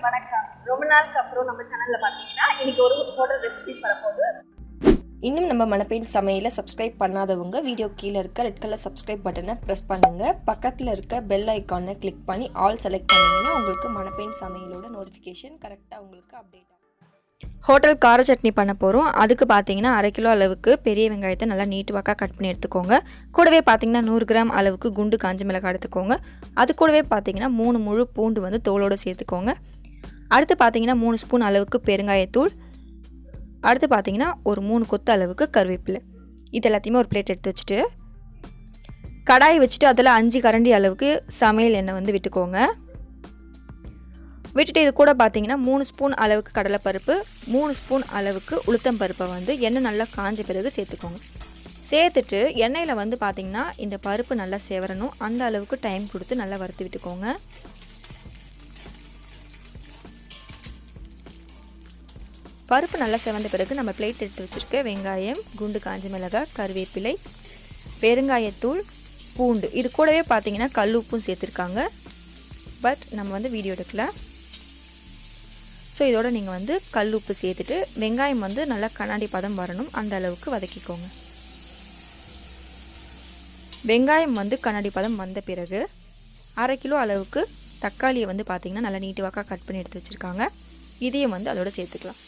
வணக்கம். ரொம்ப நாளுக்கு அப்புறம் நம்ம சேனல்ல பாத்தீங்கன்னா இன்னைக்கு ஒரு ஹோட்டல் ரெசிபிஸ் வரப்போகுது. இன்னும் நம்ம மணப்பெண் சமையலை சப்ஸ்கிரைப் பண்ணாதவங்க வீடியோ கீழே இருக்க ரெட் கலர் சப்ஸ்கிரைப் பட்டனை ப்ரெஸ் பண்ணுங்க. பக்கத்தில் இருக்க பெல் ஐக்கானை கிளிக் பண்ணி ஆல் செலக்ட் பண்ணிங்கன்னா உங்களுக்கு மணப்பெண் சமையலோட நோட்டிஃபிகேஷன் கரெக்டாக உங்களுக்கு அப்டேட் ஆகும். ஹோட்டல் கார சட்னி பண்ண போகிறோம். அதுக்கு பார்த்தீங்கன்னா 1/2 கிலோ அளவுக்கு பெரிய வெங்காயத்தை நல்லா நீட்டு வாக்காக கட் பண்ணி எடுத்துக்கோங்க. கூடவே பார்த்தீங்கன்னா 100 கிராம் அளவுக்கு குண்டு காஞ்ச மிளகாய் எடுத்துக்கோங்க. அது கூடவே பார்த்தீங்கன்னா 3 முழு பூண்டு வந்து தோலோடு சேர்த்துக்கோங்க. அடுத்து பார்த்தீங்கன்னா 3 ஸ்பூன் அளவுக்கு பெருங்காயத்தூள். அடுத்து பார்த்தீங்கன்னா ஒரு 3 கொத்து அளவுக்கு கருவேப்பிலை. இது எல்லாத்தையுமே ஒரு பிளேட் எடுத்து வச்சுட்டு கடாயை வச்சுட்டு அதில் 5 கரண்டி அளவுக்கு சமையல் எண்ணெய் வந்து விட்டுக்கோங்க. விட்டுட்டு இது கூட பார்த்தீங்கன்னா 3 ஸ்பூன் அளவுக்கு கடலைப்பருப்பு, 3 ஸ்பூன் அளவுக்கு உளுத்தம் பருப்பை வந்து எண்ணெய் நல்லா காஞ்ச பிறகு சேர்த்துக்கோங்க. சேர்த்துட்டு எண்ணெயில் வந்து பார்த்திங்கன்னா இந்த பருப்பு நல்லா சேவரணும். அந்த அளவுக்கு டைம் கொடுத்து நல்லா வறுத்து விட்டுக்கோங்க. பருப்பு நல்லா செவந்த பிறகு நம்ம பிளேட் எடுத்து வச்சுருக்க வெங்காயம், குண்டு காஞ்ச மிளகாய், கருவேப்பிலை, பெருங்காயத்தூள், பூண்டு, இது கூடவே பார்த்தீங்கன்னா கல் உப்பும் சேர்த்துருக்காங்க. பட் நம்ம வந்து வீடியோ எடுக்கல. ஸோ இதோட நீங்கள் வந்து கல் உப்பு சேர்த்துட்டு வெங்காயம் வந்து நல்லா கண்ணாடி பதம் வரணும், அந்த அளவுக்கு வதக்கிக்கோங்க. வெங்காயம் வந்து கண்ணாடி பதம் வந்த பிறகு 1/2 கிலோ அளவுக்கு தக்காளியை வந்து பார்த்திங்கன்னா நல்லா நீட்டு வாக்காக கட் பண்ணி எடுத்து வச்சுருக்காங்க. இதையும் வந்து அதோட சேர்த்துக்கலாம்.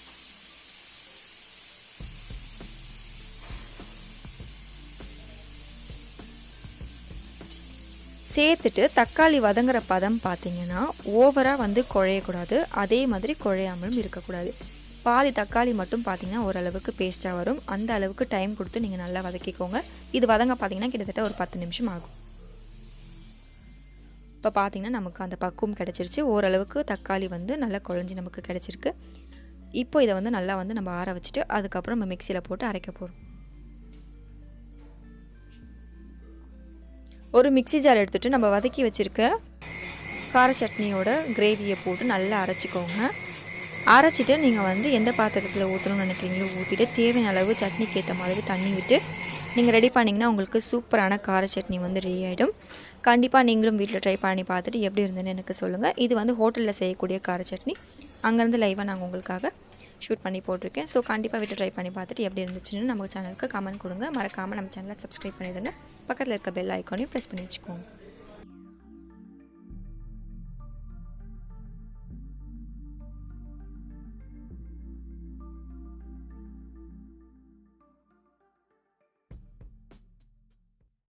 சேர்த்துட்டு தக்காளி வதங்குற பதம் பார்த்திங்கன்னா ஓவராக வந்து குழையக்கூடாது, அதே மாதிரி குழையாமலும் இருக்கக்கூடாது. பாதி தக்காளி மட்டும் பார்த்திங்கன்னா ஓரளவுக்கு பேஸ்ட்டாக வரும். அந்த அளவுக்கு டைம் கொடுத்து நீங்கள் நல்லா வதக்கிக்கோங்க. இது வதங்க பார்த்திங்கன்னா கிட்டத்தட்ட ஒரு 10 நிமிஷம் ஆகும். இப்போ பார்த்திங்கன்னா நமக்கு அந்த பக்குவம் கிடச்சிருச்சு. ஓரளவுக்கு தக்காளி வந்து நல்லா குழஞ்சி நமக்கு கிடச்சிருக்கு. இப்போ இதை வந்து நல்லா வந்து நம்ம ஆற வச்சுட்டு அதுக்கப்புறம் நம்ம மிக்சியில் போட்டு அரைக்க போகிறோம். ஒரு மிக்ஸி ஜார் எடுத்துகிட்டு நம்ம வதக்கி வச்சுருக்க கார சட்னியோட கிரேவியை போட்டு நல்லா அரைச்சிக்கோங்க. அரைச்சிட்டு நீங்கள் வந்து எந்த பாத்திரத்தில் ஊற்றணும்னு நினைக்கிறீங்களோ ஊற்றிட்டு தேவையான அளவு சட்னிக்கு ஏற்ற மாதிரி தண்ணி விட்டு நீங்கள் ரெடி பண்ணிங்கன்னா உங்களுக்கு சூப்பரான கார சட்னி வந்து ரெடி ஆகிடும். கண்டிப்பாக நீங்களும் வீட்டில் ட்ரை பண்ணி பார்த்துட்டு எப்படி இருந்ததுன்னு எனக்கு சொல்லுங்கள். இது வந்து ஹோட்டலில் செய்யக்கூடிய கார சட்னி. அங்கேருந்து லைவாக நாங்கள் உங்களுக்காக ஷூட் பண்ணி போட்டிருக்கேன். ஸோ கண்டிப்பாக வீட்டில் ட்ரை பண்ணி பார்த்துட்டு எப்படி இருந்துச்சுன்னு நம்ம சேனலுக்கு கமெண்ட் கொடுங்க. மறக்காமல் நம்ம சேனலை சப்ஸ்கிரைப் பண்ணிவிடுங்க. பக்கத்தில் இருக்க பெல் ஐக்கானையும் ப்ரெஸ் பண்ணி வச்சுக்கோங்க.